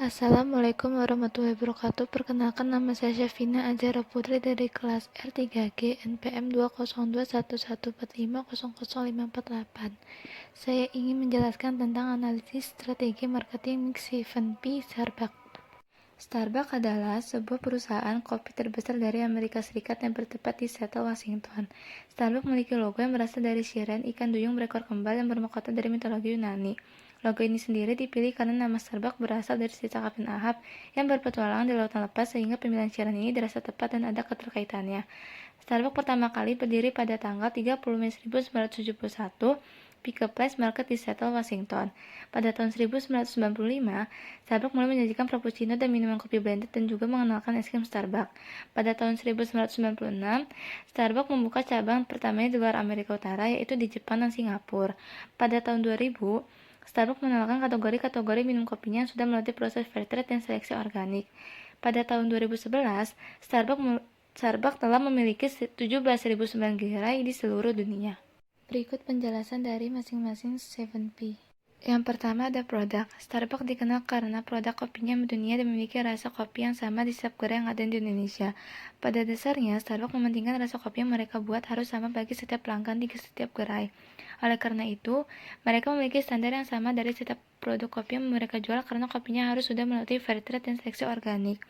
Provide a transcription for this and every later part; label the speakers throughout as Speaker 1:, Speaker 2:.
Speaker 1: Assalamualaikum warahmatullahi wabarakatuh. Perkenalkan, nama saya Syafina Azhara Putri dari kelas R3G NPM 2021145000548. Saya ingin menjelaskan tentang analisis strategi marketing mix 7P Starbucks. Starbucks adalah sebuah perusahaan kopi terbesar dari Amerika Serikat yang bertempat di Seattle, Washington. Starbucks memiliki logo yang berasal dari Siren, ikan duyung berekor kembal yang bermahkota dari mitologi Yunani. Logo ini sendiri dipilih karena nama Starbucks berasal dari cerita Kapten Ahab yang berpetualang di lautan lepas, sehingga pemilihan Siren ini dirasa tepat dan ada keterkaitannya. Starbucks pertama kali berdiri pada tanggal 30 Mei 1971 Pick Place Market di Seattle, Washington. Pada tahun 1995, Starbucks mulai menyajikan frappuccino dan minuman kopi blended dan juga mengenalkan es krim Starbucks. Pada tahun 1996, Starbucks membuka cabang pertamanya di luar Amerika Utara, yaitu di Jepang dan Singapura. Pada tahun 2000, Starbucks mengenalkan kategori-kategori minum kopinya yang sudah melalui proses fair trade dan seleksi organik. Pada tahun 2011, Starbucks telah memiliki 17.009 gerai di seluruh dunia. Berikut penjelasan dari masing-masing 7P. Yang pertama ada produk. Starbucks dikenal karena produk kopinya mendunia dan memiliki rasa kopi yang sama di setiap gerai yang ada di Indonesia. Pada dasarnya, Starbucks mementingkan rasa kopi yang mereka buat harus sama bagi setiap pelanggan di setiap gerai. Oleh karena itu, mereka memiliki standar yang sama dari setiap produk kopi yang mereka jual karena kopinya harus sudah melalui fair trade dan seleksi organik.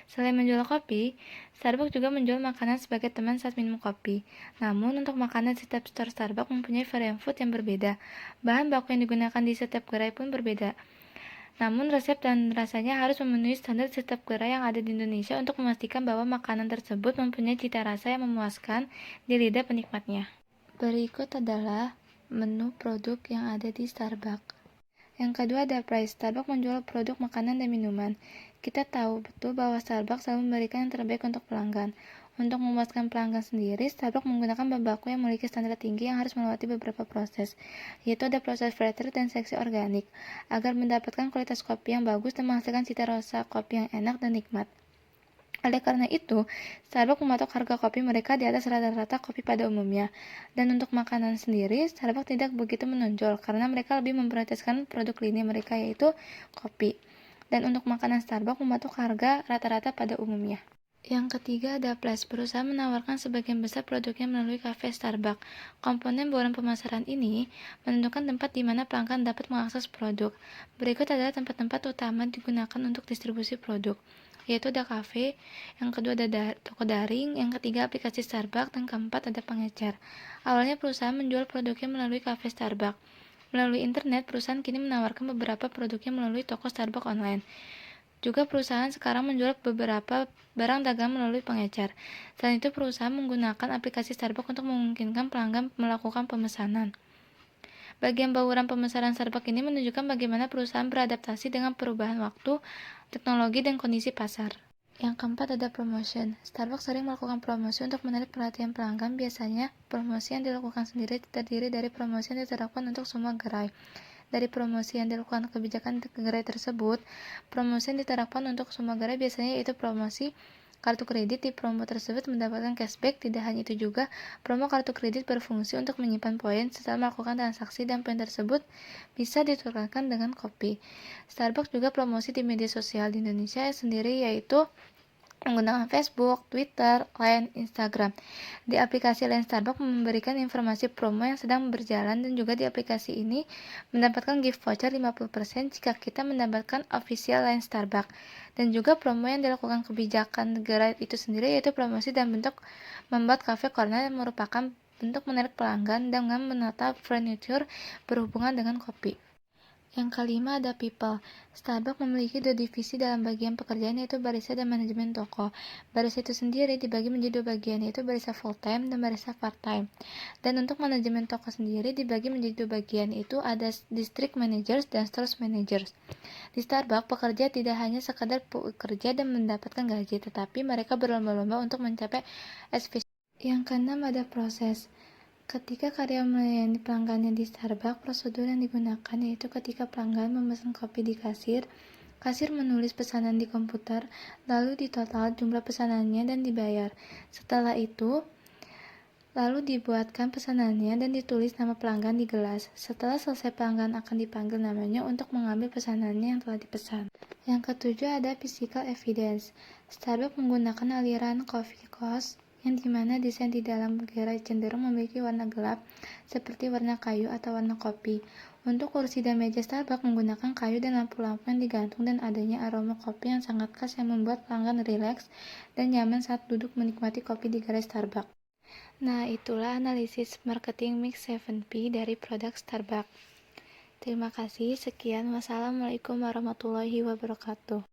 Speaker 1: Selain menjual kopi, Starbucks juga menjual makanan sebagai teman saat minum kopi. Namun, untuk makanan di setiap store Starbucks mempunyai varian food yang berbeda. Bahan baku yang digunakan di setiap gerai pun berbeda. Namun, resep dan rasanya harus memenuhi standar setiap gerai yang ada di Indonesia untuk memastikan bahwa makanan tersebut mempunyai cita rasa yang memuaskan di lidah penikmatnya. Berikut adalah menu produk yang ada di Starbucks. Yang kedua ada price. Starbucks menjual produk makanan dan minuman. Kita tahu betul bahwa Starbucks selalu memberikan yang terbaik untuk pelanggan. Untuk memuaskan pelanggan sendiri, Starbucks menggunakan bahan baku yang memiliki standar tinggi yang harus melewati beberapa proses, yaitu ada proses fair trade dan seleksi organik, agar mendapatkan kualitas kopi yang bagus dan menghasilkan cita rasa kopi yang enak dan nikmat. Oleh karena itu, Starbucks mematok harga kopi mereka di atas rata-rata kopi pada umumnya. Dan untuk makanan sendiri, Starbucks tidak begitu menonjol karena mereka lebih memprioritaskan produk lini mereka, yaitu kopi. Dan untuk makanan, Starbucks mematok harga rata-rata pada umumnya. Yang ketiga ada Plus. Perusahaan menawarkan sebagian besar produknya melalui kafe Starbucks. Komponen bauran pemasaran ini menentukan tempat di mana pelanggan dapat mengakses produk. Berikut adalah tempat-tempat utama digunakan untuk distribusi produk, yaitu ada kafe, yang kedua ada toko daring, yang ketiga aplikasi Starbucks, dan keempat ada pengecer. Awalnya perusahaan menjual produknya melalui kafe Starbucks. Melalui internet, perusahaan kini menawarkan beberapa produknya melalui toko Starbucks online. Juga perusahaan sekarang menjual beberapa barang dagang melalui pengecer. Selain itu, perusahaan menggunakan aplikasi Starbucks untuk memungkinkan pelanggan melakukan pemesanan. Bagian bauran pemesanan Starbucks ini menunjukkan bagaimana perusahaan beradaptasi dengan perubahan waktu, teknologi, dan kondisi pasar. Yang keempat ada promotion. Starbucks sering melakukan promosi untuk menarik perhatian pelanggan. Biasanya, promosi yang dilakukan sendiri terdiri dari promosi yang diterapkan untuk semua gerai. Dari promosi yang dilakukan kebijakan gerai tersebut, promosi yang diterapkan untuk semua gerai biasanya yaitu promosi kartu kredit. Di promo tersebut mendapatkan cashback. Tidak hanya itu juga, promo kartu kredit berfungsi untuk menyimpan poin setelah melakukan transaksi, dan poin tersebut bisa ditukarkan dengan kopi. Starbucks juga promosi di media sosial di Indonesia sendiri, yaitu menggunakan Facebook, Twitter, Line, Instagram. Di aplikasi Line, Starbucks memberikan informasi promo yang sedang berjalan, dan juga di aplikasi ini mendapatkan gift voucher 50% jika kita mendapatkan official Line Starbucks. Dan juga promo yang dilakukan kebijakan negara itu sendiri, yaitu promosi dan bentuk membuat cafe corner yang merupakan bentuk menarik pelanggan dengan menata furniture berhubungan dengan kopi. Yang kelima ada people. Starbucks memiliki dua divisi dalam bagian pekerjaan, yaitu barista dan manajemen toko. Barista itu sendiri dibagi menjadi dua bagian, yaitu barista full time dan barista part time. Dan untuk manajemen toko sendiri dibagi menjadi dua bagian, yaitu ada district managers dan stores managers. Di Starbucks, pekerja tidak hanya sekadar bekerja dan mendapatkan gaji, tetapi mereka berlomba-lomba untuk mencapai efisiensi. Yang keenam ada proses. Ketika karyawan melayani pelanggannya di Starbucks, prosedur yang digunakan yaitu ketika pelanggan memesan kopi di kasir, kasir menulis pesanan di komputer, lalu ditotal jumlah pesanannya dan dibayar. Setelah itu, Lalu dibuatkan pesanannya dan ditulis nama pelanggan di gelas. Setelah selesai, pelanggan akan dipanggil namanya untuk mengambil pesanannya yang telah dipesan. Yang ketujuh ada physical evidence. Starbucks menggunakan aliran coffee coast yang dimana desain di dalam gerai cenderung memiliki warna gelap seperti warna kayu atau warna kopi. Untuk kursi dan meja, Starbucks menggunakan kayu dan lampu-lampu yang digantung dan adanya aroma kopi yang sangat khas yang membuat pelanggan rileks dan nyaman saat duduk menikmati kopi di gerai Starbucks. Nah, itulah analisis marketing Mix 7P dari produk Starbucks. Terima kasih, sekian. Wassalamualaikum warahmatullahi wabarakatuh.